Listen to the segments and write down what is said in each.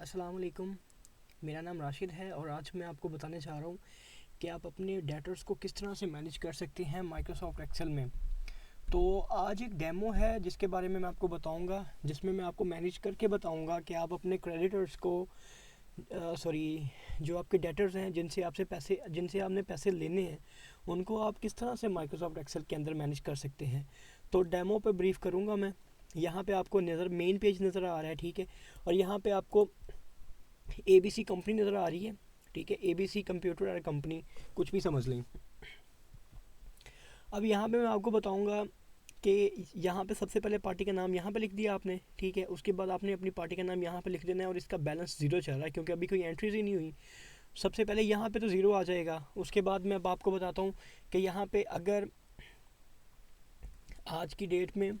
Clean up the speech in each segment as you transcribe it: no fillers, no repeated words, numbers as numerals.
अस्सलाम वालेकुम। मेरा नाम राशिद है और आज मैं आपको बताने जा रहा हूँ कि आप अपने डेटर्स को किस तरह से मैनेज कर सकते हैं माइक्रोसॉफ्ट एक्सेल में। तो आज एक डेमो है जिसके बारे में मैं आपको बताऊंगा, जिसमें मैं आपको मैनेज करके बताऊंगा कि आप अपने क्रेडिटर्स को सॉरी जो आपके डेटर्स हैं जिनसे आपने पैसे लेने हैं, उनको आप किस तरह से माइक्रोसॉफ्ट एक्सेल के अंदर मैनेज कर सकते हैं। तो डेमो पे ब्रीफ करूँगा मैं। यहाँ पे आपको मेन पेज नज़र आ रहा है, ठीक है। और यहाँ पे आपको ABC कंपनी नज़र आ रही है, ठीक है। ABC कंप्यूटर और कंपनी, कुछ भी समझ लें। अब यहाँ पे मैं आपको बताऊँगा कि यहाँ पे सबसे पहले पार्टी का नाम यहाँ पे लिख दिया आपने, ठीक है। उसके बाद आपने अपनी पार्टी का नाम यहाँ पे लिख देना है और इसका बैलेंस ज़ीरो चल रहा है क्योंकि अभी कोई एंट्रीज ही नहीं हुई। सबसे पहले यहाँ पे तो ज़ीरो आ जाएगा। उसके बाद मैं अब आपको बताता हूँ कि यहाँ पे अगर आज की डेट में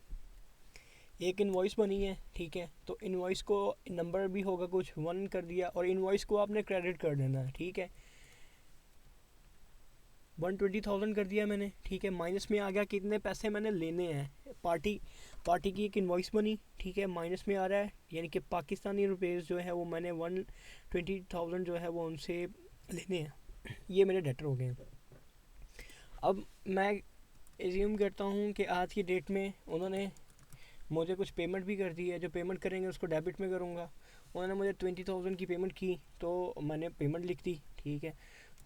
एक इनवॉइस बनी है, ठीक है, तो इनवॉइस को नंबर भी होगा कुछ 1 कर दिया और इनवॉइस को आपने क्रेडिट कर देना है, ठीक है। 120,000 कर दिया मैंने, ठीक है। माइनस में आ गया कितने पैसे मैंने लेने हैं। पार्टी की एक इनवॉइस बनी, ठीक है, माइनस में आ रहा है, यानी कि पाकिस्तानी रुपीज़ जो है वो मैंने 120,000 जो है वो उनसे लेने हैं। ये मेरे डेटर हो गए हैं। अब मैं एज्यूम करता हूँ कि आज की डेट में उन्होंने मुझे कुछ पेमेंट भी कर दी है। जो पेमेंट करेंगे उसको डेबिट में करूँगा। उन्होंने मुझे 20,000 की पेमेंट की तो मैंने पेमेंट लिख दी, ठीक है।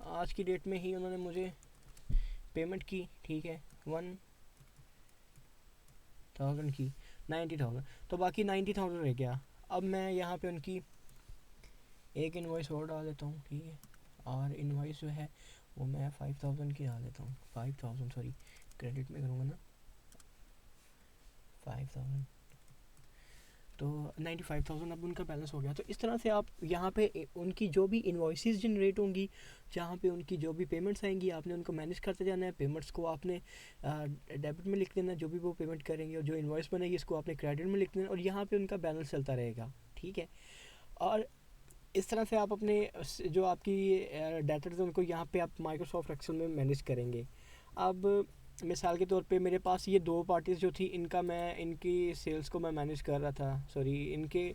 आज की डेट में ही उन्होंने मुझे पेमेंट की, ठीक है, 1,000 की, 90,000, तो बाकी 90,000 रह गया। अब मैं यहाँ पे उनकी एक इन्वॉइस और डाल देता हूँ, ठीक है। और इन्वॉइस जो है वो मैं 5,000 की डाल देता हूँ। 5,000 सॉरी, क्रेडिट में करूँगा ना, 5,000, तो 95,000 अब उनका बैलेंस हो गया। तो इस तरह से आप यहाँ पे उनकी जो भी इन्वॉइसेस जनरेट होंगी, जहाँ पे उनकी जो भी पेमेंट्स आएंगी, आपने उनको मैनेज करते जाना है। पेमेंट्स को आपने डेबिट में लिख देना, जो भी वो पेमेंट करेंगे, और जो इन्वॉइस बनेगी इसको आपने क्रेडिट में लिख देना, और यहाँ पे उनका बैलेंस चलता रहेगा, ठीक है। और इस तरह से आप अपने जो आपकी डेटर्स हैं उनको यहाँ पे आप माइक्रोसॉफ्ट एक्सेल में मैनेज करेंगे। अब मिसाल के तौर पे मेरे पास ये दो पार्टीज़ जो थी, इनकी सेल्स को मैं मैनेज कर रहा था, सॉरी इनके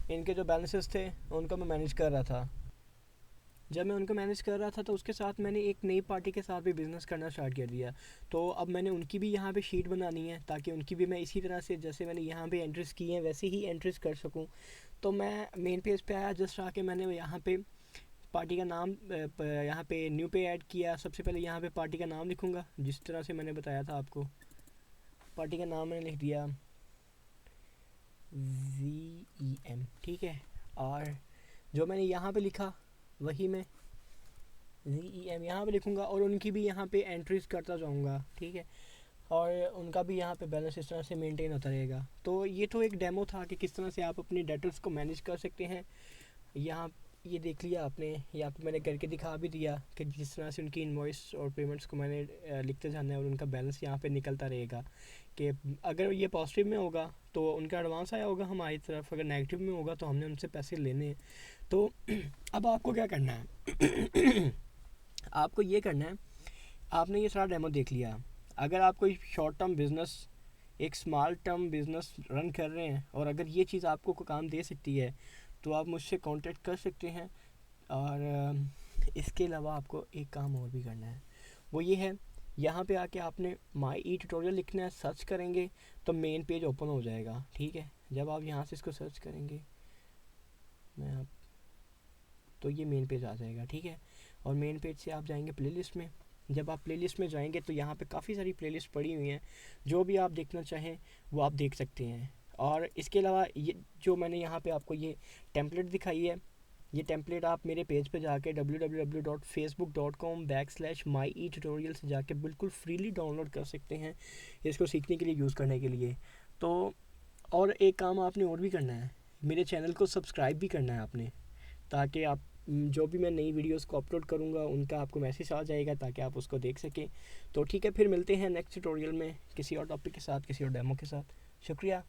इनके जो बैलेंसेस थे उनको मैं मैनेज कर रहा था। जब मैं उनको मैनेज कर रहा था तो उसके साथ मैंने एक नई पार्टी के साथ भी बिज़नेस करना स्टार्ट कर दिया। तो अब मैंने उनकी भी यहाँ पे शीट बनानी है ताकि उनकी भी मैं इसी तरह से, जैसे मैंने यहाँ पे एंट्रीज की हैं वैसे ही एंट्रीज कर सकूँ। तो मैं मेन पेज पे आया, जस्ट आके मैंने यहाँ पे पार्टी का नाम यहाँ पे न्यू पे ऐड किया। सबसे पहले यहाँ पे पार्टी का नाम लिखूँगा जिस तरह से मैंने बताया था आपको। पार्टी का नाम मैंने लिख दिया VEM, ठीक है। और जो मैंने यहाँ पे लिखा वही मैं VEM यहाँ पे लिखूँगा और उनकी भी यहाँ पे एंट्रीज करता जाऊँगा, ठीक है। और उनका भी यहाँ पे बैलेंस इस तरह से मेंटेन होता रहेगा। तो ये तो एक डेमो था कि किस तरह से आप अपने डेटर्स को मैनेज कर सकते हैं। यहाँ ये देख लिया आपने, यहाँ पे मैंने करके दिखा भी दिया कि जिस तरह से उनकी इनवॉइस और पेमेंट्स को मैंने लिखते जाना है और उनका बैलेंस यहाँ पे निकलता रहेगा। कि अगर ये पॉजिटिव में होगा तो उनका एडवांस आया होगा हमारी तरफ, अगर नेगेटिव में होगा तो हमने उनसे पैसे लेने हैं। तो अब आपको क्या करना है आपको ये करना है, आपने ये सारा डेमो देख लिया। अगर आप कोई शॉर्ट टर्म बिज़नेस, एक स्मॉल टर्म बिज़नेस रन कर रहे हैं और अगर ये चीज़ आपको काम दे सकती है तो आप मुझसे कांटेक्ट कर सकते हैं। और इसके अलावा आपको एक काम और भी करना है, वो ये है, यहाँ पे आके आपने माई ई ट्यूटोरियल लिखना है। सर्च करेंगे तो मेन पेज ओपन हो जाएगा, ठीक है। जब आप यहाँ से इसको सर्च करेंगे मैं आप तो ये मेन पेज आ जाएगा, ठीक है। और मेन पेज से आप जाएंगे प्लेलिस्ट में। जब आप प्लेलिस्ट में जाएंगे तो यहाँ पे काफ़ी सारी प्लेलिस्ट पड़ी हुई हैं, जो भी आप देखना चाहें वो आप देख सकते हैं। और इसके अलावा ये जो मैंने यहाँ पे आपको ये टेम्पलेट दिखाई है, ये टेम्पलेट आप मेरे पेज पे जाके www.facebook.com/myetutorial से जाके बिल्कुल फ्रीली डाउनलोड कर सकते हैं इसको सीखने के लिए, यूज़ करने के लिए। तो और एक काम आपने और भी करना है, मेरे चैनल को सब्सक्राइब भी करना है आपने, ताकि आप जो भी मैं नई वीडियोस को अपलोड करूँगा उनका आपको मैसेज आ जाएगा ताकि आप उसको देख सकें। तो ठीक है, फिर मिलते हैं नेक्स्ट ट्यूटोरियल में किसी और टॉपिक के साथ, किसी और डेमो के साथ। शुक्रिया।